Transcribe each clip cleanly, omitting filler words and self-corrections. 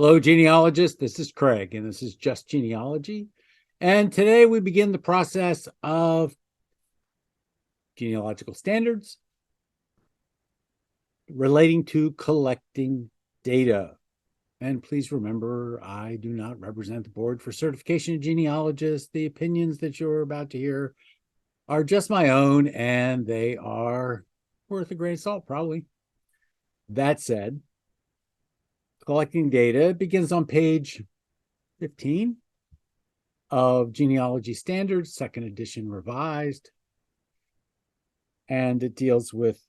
Hello, genealogists. This is Craig, and this is Just Genealogy. And today we begin the process of genealogical standards relating to collecting data. And please remember, I do not represent the Board for Certification of Genealogists. The opinions that you're about to hear are just my own, and they are worth a grain of salt, probably. That said, collecting data begins on page 15 of Genealogy Standards, second edition revised. And it deals with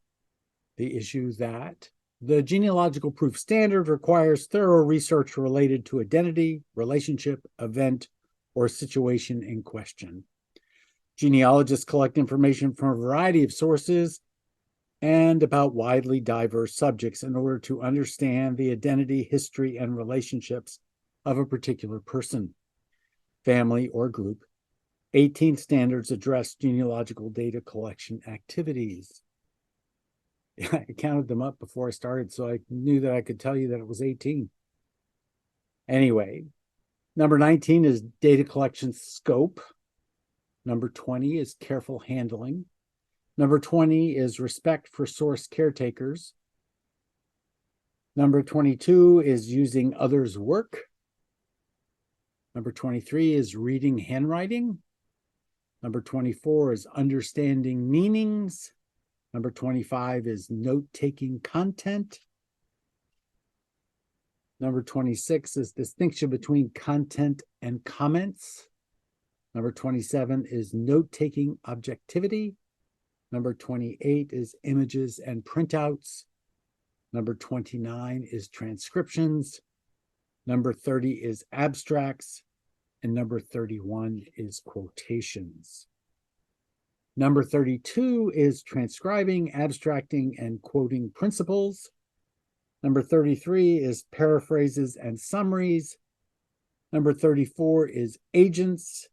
the issue that the Genealogical Proof Standard requires thorough research related to identity, relationship, event, or situation in question. Genealogists collect information from a variety of sources and about widely diverse subjects in order to understand the identity, history, and relationships of a particular person, family, or group. 18 standards address genealogical data collection activities. I counted them up before I started, so I knew that I could tell you that it was 18. Anyway, number 19 is data collection scope. Number 20 is careful handling. Number 20 is respect for source caretakers. Number 22 is using others' work. Number 23 is reading handwriting. Number 24 is understanding meanings. Number 25 is note-taking content. Number 26 is distinction between content and comments. Number 27 is note-taking objectivity. Number 28 is images and printouts. Number 29 is transcriptions. Number 30 is abstracts. And number 31 is quotations. Number 32 is transcribing, abstracting, and quoting principles. Number 33 is paraphrases and summaries. Number 34 is agents.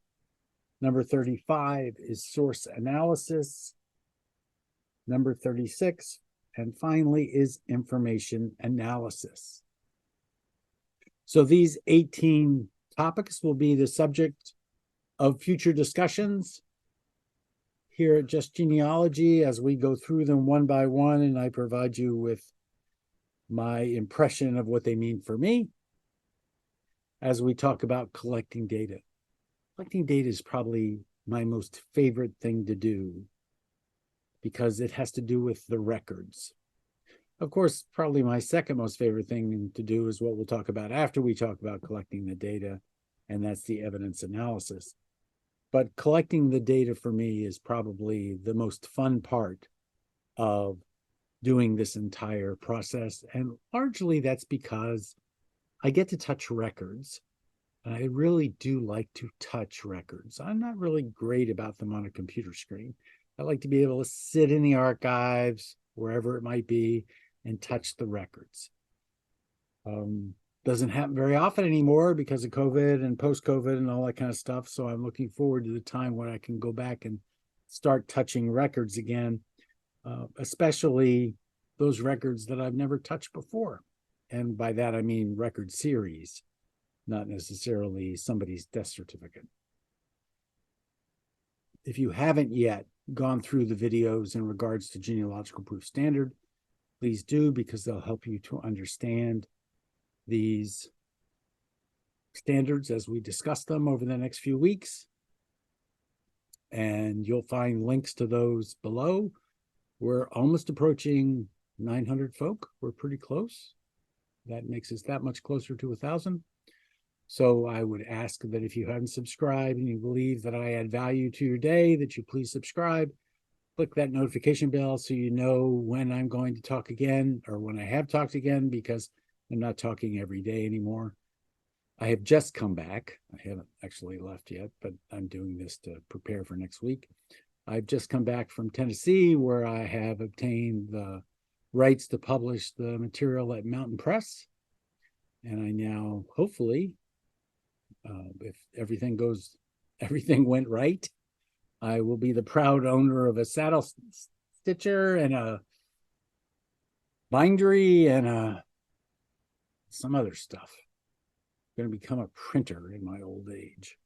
Number 35 is source analysis. Number 36, and finally, is information analysis. So these 18 topics will be the subject of future discussions here at Just Genealogy as we go through them one by one, and I provide you with my impression of what they mean for me as we talk about collecting data. Collecting data is probably my most favorite thing to do because it has to do with the records. Of course, probably my second most favorite thing to do is what we'll talk about after we talk about collecting the data, and that's the evidence analysis. But collecting the data for me is probably the most fun part of doing this entire process. And largely that's because I get to touch records. And I really do like to touch records. I'm not really great about them on a computer screen. I like to be able to sit in the archives, wherever it might be, and touch the records. Doesn't happen very often anymore because of COVID and post-COVID and all that kind of stuff. So I'm looking forward to the time when I can go back and start touching records again, especially those records that I've never touched before. And by that, I mean record series, not necessarily somebody's death certificate. If you haven't yet gone through the videos in regards to Genealogical Proof Standard, please do, because they'll help you to understand these standards as we discuss them over the next few weeks. And you'll find links to those below. We're almost approaching 900 folk. We're pretty close. That makes us that much closer to 1,000. So I would ask that if you haven't subscribed and you believe that I add value to your day, that you please subscribe. Click that notification bell so you know when I'm going to talk again or when I have talked again, because I'm not talking every day anymore. I have just come back. I haven't actually left yet, but I'm doing this to prepare for next week. I've just come back from Tennessee, where I have obtained the rights to publish the material at Mountain Press. And I now, hopefully, if everything went right, I will be the proud owner of a saddle stitcher and a bindery and some other stuff. going to become a printer in my old age.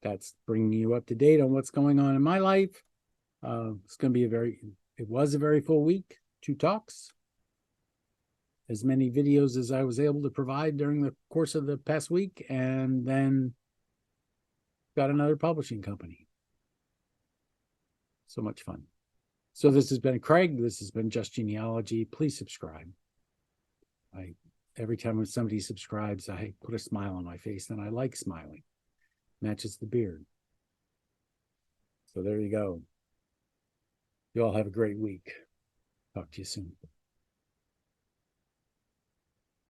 That's bringing you up to date on what's going on in my life. It's going to be it was a very full week, 2 talks, as many videos as I was able to provide during the course of the past week, and then got another publishing company. So much fun. So this has been Craig. This has been Just Genealogy. Please subscribe. Every time when somebody subscribes, I put a smile on my face, and I like smiling. Matches the beard. So there you go. You all have a great week. Talk to you soon.